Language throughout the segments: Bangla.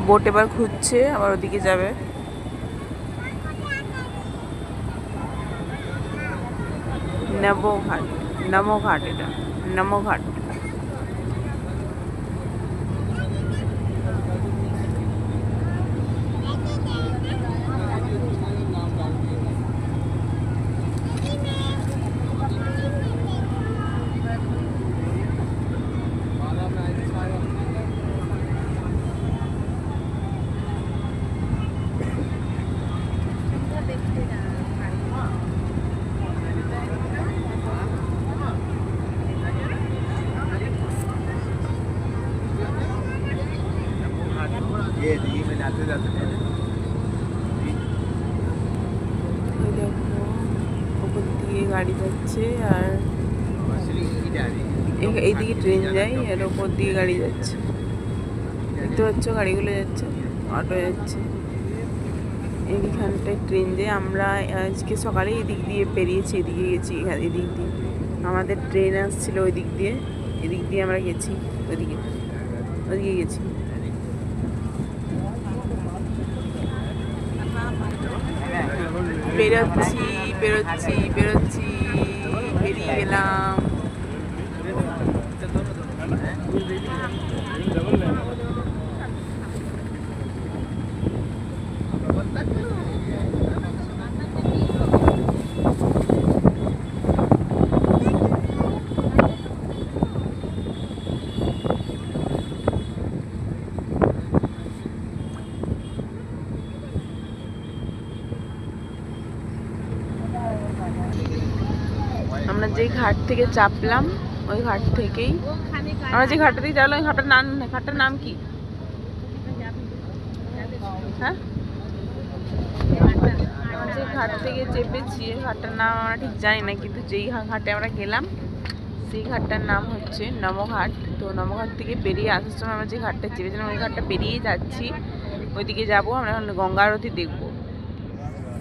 বোট এবার খুঁজছে, আবার ওদিকে যাবে। নমোঘাট, নমোঘাট, এটা নমোঘাট। ওপর দিয়ে গাড়ি যাচ্ছে আর এইদিকে ট্রেন যায়, আর ওপর দিয়ে গাড়ি যাচ্ছে। দেখতে পাচ্ছ গাড়িগুলো যাচ্ছে, অটো যাচ্ছে। এইখানটায় ট্রেন যায়। আমরা আজকে সকালে এদিক দিয়ে পেরিয়েছি, এদিকে গেছি, এদিক দিয়ে আমাদের ট্রেন আসছিল ওই দিক দিয়ে, এদিক দিয়ে আমরা গেছি, ওদিকে গেছি। বেরোচ্ছি বেরিয়ে গেলাম। আমরা যে ঘাট থেকে চাপলাম, ওই ঘাট থেকেই আমরা যে ঘাটটা থেকে চাপলাম, ওই ঘাটটার নাম কি? হ্যাঁ, যে ঘাট থেকে চেপেছি ঘাটটার নাম আমরা ঠিক জানি না, কিন্তু যেই ঘাটে আমরা গেলাম সেই ঘাটটার নাম হচ্ছে নমোঘাট। তো নমোঘাট থেকে বেরিয়ে আসার সময় আমরা যে ঘাটটা চেপেছিলাম ওই ঘাটটা পেরিয়ে যাচ্ছি, ওইদিকে যাবো। আমরা এখন গঙ্গা আরতি দেখবো।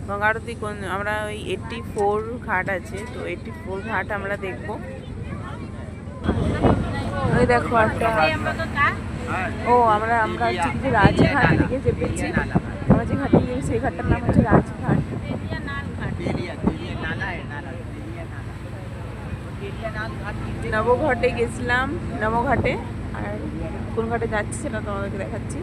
গঙ্গা আরতি আমরা ওই 84 ঘাট আছে, তো 84 ঘাট আমরা দেখবো। ওই দেখো একটা, আমরা হচ্ছে যে রাজঘাট থেকে চেপেছি। আমরা যে ঘাটে গিয়ে সেই ঘাটটার নাম হচ্ছে রাজঘাট। নবঘাটে গেছিলাম, নমোঘাটে। আর কোন ঘাটে যাচ্ছি সেটা তোমাদেরকে দেখাচ্ছি।